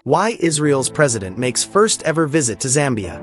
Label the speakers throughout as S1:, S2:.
S1: Why Israel's president makes first ever visit to Zambia.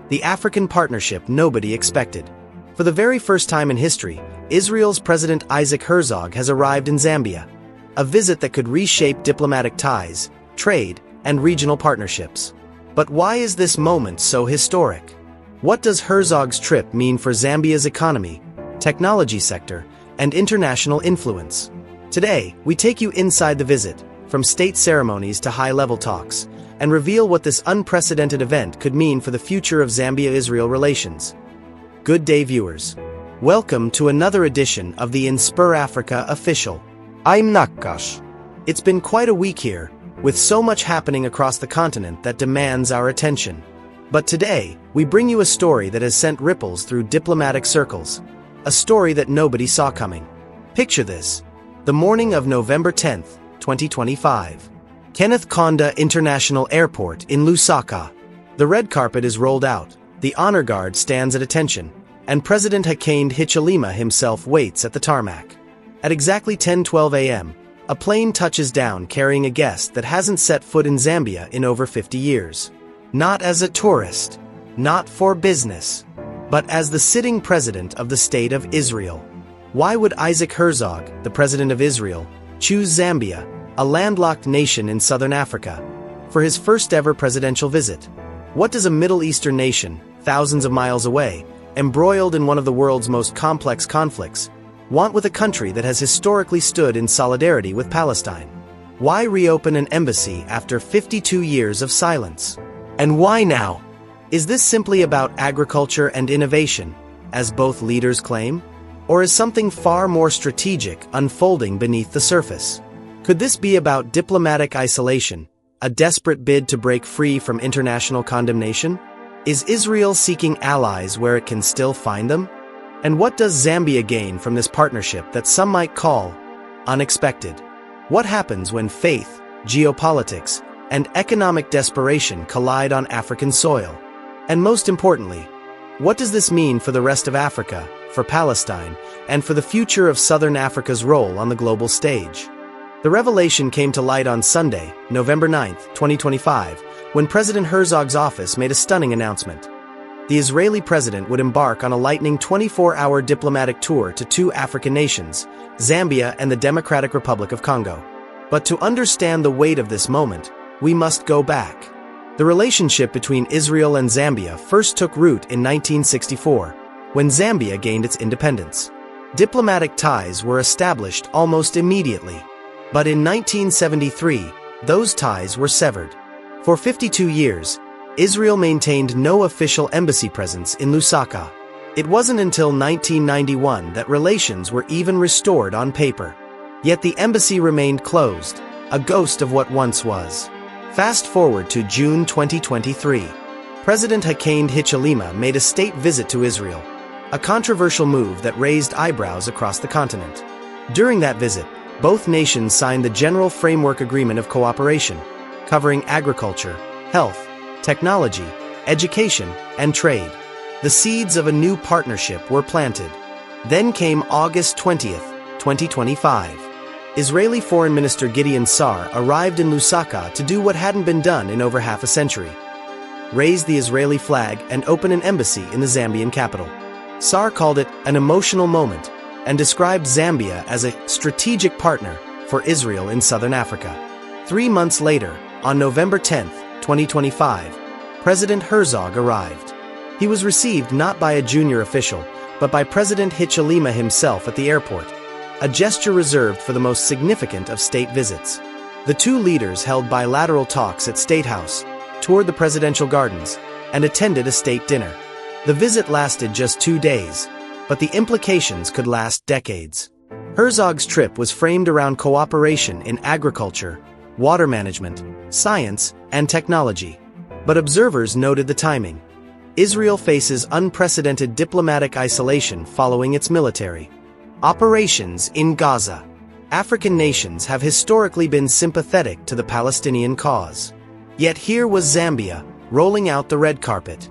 S1: The African partnership nobody expected. For the very first time in history, Israel's President Isaac Herzog has arrived in Zambia. A visit that could reshape diplomatic ties, trade, and regional partnerships. But why is this moment so historic? What does Herzog's trip mean for Zambia's economy, technology sector, and international influence? Today, we take you inside the visit, from state ceremonies to high-level talks, and reveal what this unprecedented event could mean for the future of Zambia-Israel relations. Good day, viewers. Welcome to another edition of the InspirAfrica official. I'm Nakash. It's been quite a week here, with so much happening across the continent that demands our attention. But today, we bring you a story that has sent ripples through diplomatic circles. A story that nobody saw coming. Picture this. The morning of November 10th, 2025. Kenneth Kaunda International Airport in Lusaka. The red carpet is rolled out, the honor guard stands at attention, and President Hakainde Hichilema himself waits at the tarmac. At exactly 10:12 a.m., a plane touches down carrying a guest that hasn't set foot in Zambia in over 50 years. Not as a tourist, not for business, but as the sitting president of the State of Israel. Why would Isaac Herzog, the president of Israel, choose Zambia, a landlocked nation in southern Africa, for his first ever presidential visit? What does a Middle Eastern nation, thousands of miles away, embroiled in one of the world's most complex conflicts, want with a country that has historically stood in solidarity with Palestine? Why reopen an embassy after 52 years of silence? And why now? Is this simply about agriculture and innovation, as both leaders claim? Or is something far more strategic unfolding beneath the surface? Could this be about diplomatic isolation, a desperate bid to break free from international condemnation? Is Israel seeking allies where it can still find them? And what does Zambia gain from this partnership that some might call unexpected? What happens when faith, geopolitics, and economic desperation collide on African soil? And most importantly, what does this mean for the rest of Africa, for Palestine, and for the future of Southern Africa's role on the global stage? The revelation came to light on Sunday, November 9th, 2025, when President Herzog's office made a stunning announcement. The Israeli president would embark on a lightning 24-hour diplomatic tour to two African nations, Zambia and the Democratic Republic of Congo. But to understand the weight of this moment, we must go back. The relationship between Israel and Zambia first took root in 1964, when Zambia gained its independence. Diplomatic ties were established almost immediately. But in 1973, those ties were severed. For 52 years, Israel maintained no official embassy presence in Lusaka. It wasn't until 1991 that relations were even restored on paper. Yet the embassy remained closed, a ghost of what once was. Fast forward to June 2023. President Hakainde Hichilema made a state visit to Israel, a controversial move that raised eyebrows across the continent. During that visit, both nations signed the General Framework Agreement of Cooperation, covering agriculture, health, technology, education, and trade. The seeds of a new partnership were planted. Then came August 20th, 2025. Israeli Foreign Minister Gideon Sa'ar arrived in Lusaka to do what hadn't been done in over half a century: raise the Israeli flag and open an embassy in the Zambian capital. Sa'ar called it an emotional moment and described Zambia as a strategic partner for Israel in southern Africa. 3 months later, on November 10th, 2025, President Herzog arrived. He was received not by a junior official, but by President Hichilema himself at the airport, a gesture reserved for the most significant of state visits. The two leaders held bilateral talks at State House, toured the presidential gardens, and attended a state dinner. The visit lasted just 2 days, but the implications could last decades. Herzog's trip was framed around cooperation in agriculture, water management, science, and technology. But observers noted the timing. Israel faces unprecedented diplomatic isolation following its military operations in Gaza. African nations have historically been sympathetic to the Palestinian cause. Yet here was Zambia, rolling out the red carpet.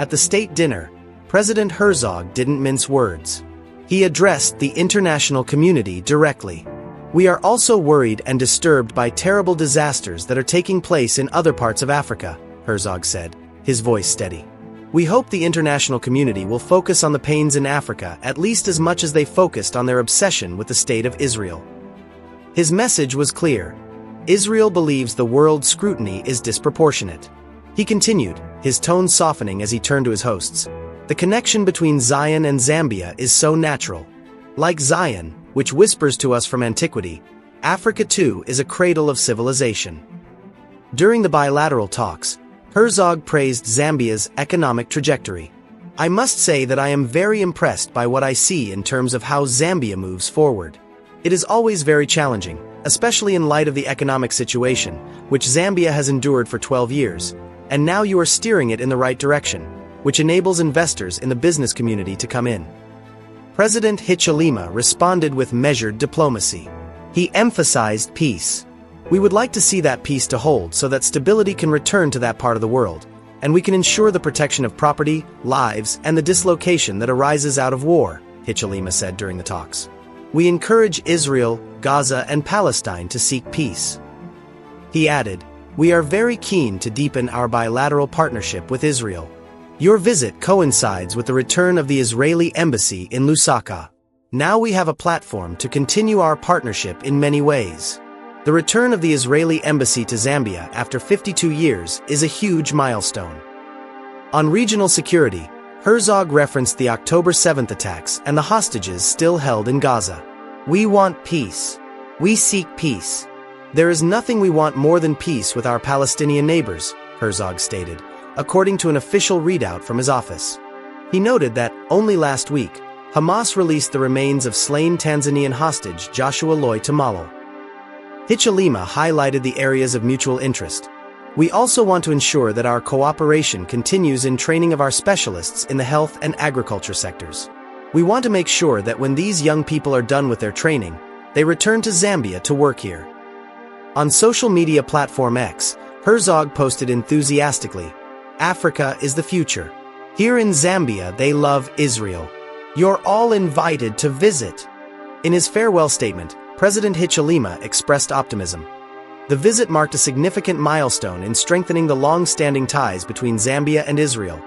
S1: At the state dinner, President Herzog didn't mince words. He addressed the international community directly. We are also worried and disturbed by terrible disasters that are taking place in other parts of Africa, Herzog said, his voice steady. We hope the international community will focus on the pains in Africa at least as much as they focused on their obsession with the state of Israel. His message was clear. Israel believes the world's scrutiny is disproportionate. He continued, his tone softening as he turned to his hosts. The connection between Zion and Zambia is so natural. Like Zion, which whispers to us from antiquity, Africa too is a cradle of civilization. During the bilateral talks, Herzog praised Zambia's economic trajectory. I must say that I am very impressed by what I see in terms of how Zambia moves forward. It is always very challenging, especially in light of the economic situation, which Zambia has endured for 12 years, and now you are steering it in the right direction, which enables investors in the business community to come in. President Hichilema responded with measured diplomacy. He emphasized peace. We would like to see that peace to hold so that stability can return to that part of the world, and we can ensure the protection of property, lives, and the dislocation that arises out of war, Hichilema said during the talks. We encourage Israel, Gaza, and Palestine to seek peace. He added, we are very keen to deepen our bilateral partnership with Israel. Your visit coincides with the return of the Israeli embassy in Lusaka. Now we have a platform to continue our partnership in many ways. The return of the Israeli embassy to Zambia after 52 years is a huge milestone. On regional security, Herzog referenced the October 7th attacks and the hostages still held in Gaza. We want peace. We seek peace. There is nothing we want more than peace with our Palestinian neighbors, Herzog stated, according to an official readout from his office. He noted that, only last week, Hamas released the remains of slain Tanzanian hostage Joshua Loy Tamalo. Hichilema highlighted the areas of mutual interest. We also want to ensure that our cooperation continues in training of our specialists in the health and agriculture sectors. We want to make sure that when these young people are done with their training, they return to Zambia to work here. On social media platform X, Herzog posted enthusiastically, Africa is the future. Here in Zambia they love Israel. You're all invited to visit. In his farewell statement, President Hichilema expressed optimism. The visit marked a significant milestone in strengthening the long-standing ties between Zambia and Israel,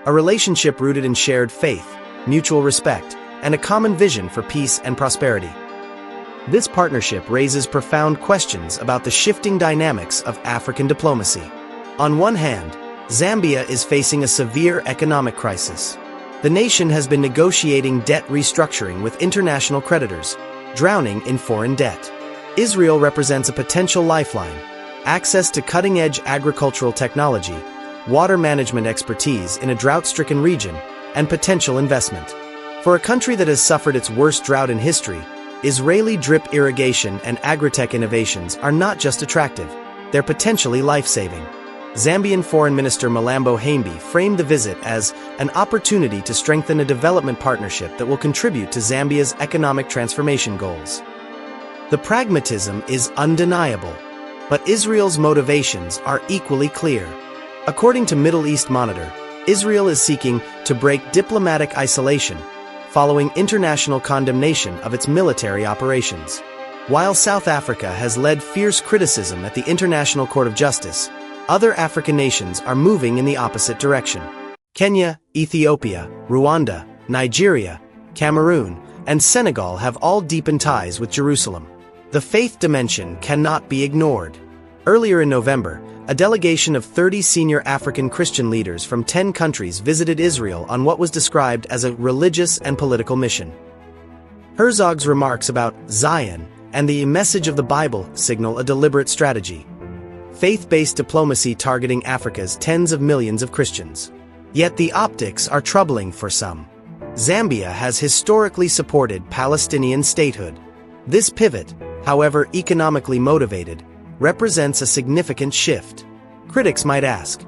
S1: a relationship rooted in shared faith, mutual respect, and a common vision for peace and prosperity. This partnership raises profound questions about the shifting dynamics of African diplomacy. On one hand, Zambia is facing a severe economic crisis. The nation has been negotiating debt restructuring with international creditors, drowning in foreign debt. Israel represents a potential lifeline, access to cutting-edge agricultural technology, water management expertise in a drought-stricken region, and potential investment. For a country that has suffered its worst drought in history, Israeli drip irrigation and agritech innovations are not just attractive, they're potentially life-saving. Zambian Foreign Minister Malambo Haimbi framed the visit as an opportunity to strengthen a development partnership that will contribute to Zambia's economic transformation goals. The pragmatism is undeniable, but Israel's motivations are equally clear. According to Middle East Monitor, Israel is seeking to break diplomatic isolation following international condemnation of its military operations. While South Africa has led fierce criticism at the International Court of Justice, other African nations are moving in the opposite direction. Kenya, Ethiopia, Rwanda, Nigeria, Cameroon, and Senegal have all deepened ties with Jerusalem. The faith dimension cannot be ignored. Earlier in November, a delegation of 30 senior African Christian leaders from 10 countries visited Israel on what was described as a religious and political mission. Herzog's remarks about Zion and the message of the Bible signal a deliberate strategy. Faith-based diplomacy targeting Africa's tens of millions of Christians. Yet the optics are troubling for some. Zambia has historically supported Palestinian statehood. This pivot, however economically motivated, represents a significant shift. Critics might ask,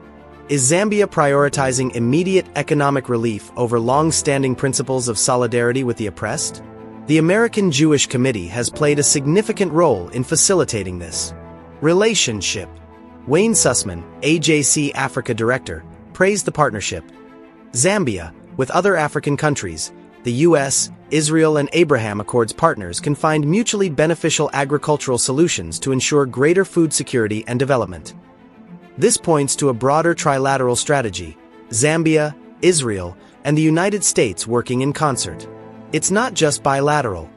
S1: is Zambia prioritizing immediate economic relief over long-standing principles of solidarity with the oppressed? The American Jewish Committee has played a significant role in facilitating this relationship. Wayne Sussman, AJC Africa Director, praised the partnership. Zambia, with other African countries, the US, Israel and Abraham Accords partners can find mutually beneficial agricultural solutions to ensure greater food security and development. This points to a broader trilateral strategy, Zambia, Israel, and the United States working in concert. It's not just bilateral.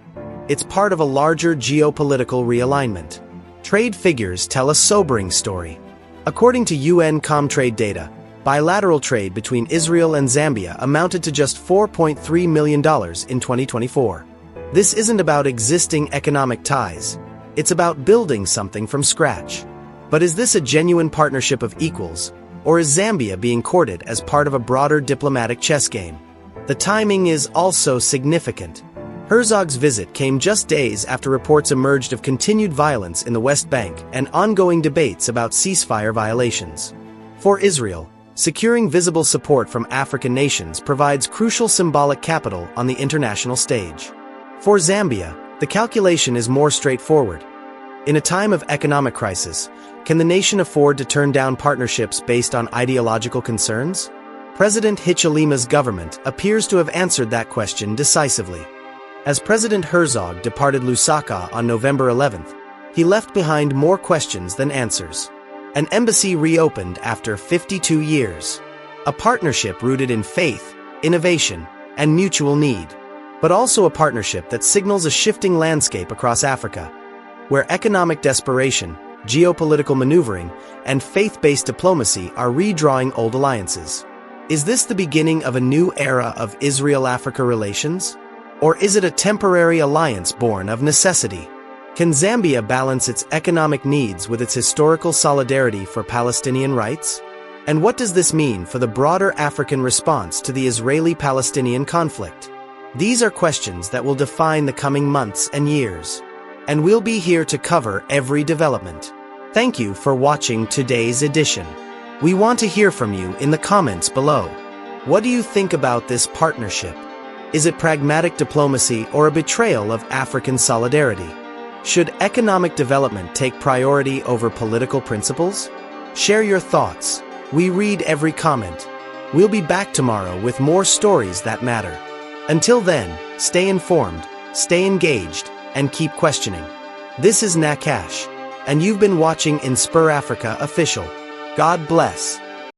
S1: It's part of a larger geopolitical realignment. Trade figures tell a sobering story. According to UN Comtrade data, bilateral trade between Israel and Zambia amounted to just $4.3 million in 2024. This isn't about existing economic ties. It's about building something from scratch. But is this a genuine partnership of equals, or is Zambia being courted as part of a broader diplomatic chess game? The timing is also significant. Herzog's visit came just days after reports emerged of continued violence in the West Bank and ongoing debates about ceasefire violations. For Israel, securing visible support from African nations provides crucial symbolic capital on the international stage. For Zambia, the calculation is more straightforward. In a time of economic crisis, can the nation afford to turn down partnerships based on ideological concerns? President Hichilema's government appears to have answered that question decisively. As President Herzog departed Lusaka on November 11th, he left behind more questions than answers. An embassy reopened after 52 years. A partnership rooted in faith, innovation, and mutual need. But also a partnership that signals a shifting landscape across Africa, where economic desperation, geopolitical maneuvering, and faith-based diplomacy are redrawing old alliances. Is this the beginning of a new era of Israel-Africa relations? Or is it a temporary alliance born of necessity? Can Zambia balance its economic needs with its historical solidarity for Palestinian rights? And what does this mean for the broader African response to the Israeli-Palestinian conflict? These are questions that will define the coming months and years. And we'll be here to cover every development. Thank you for watching today's edition. We want to hear from you in the comments below. What do you think about this partnership? Is it pragmatic diplomacy or a betrayal of African solidarity? Should economic development take priority over political principles? Share your thoughts. We read every comment. We'll be back tomorrow with more stories that matter. Until then, stay informed, stay engaged, and keep questioning. This is Nakash, and you've been watching InspirAfrica Official. God bless.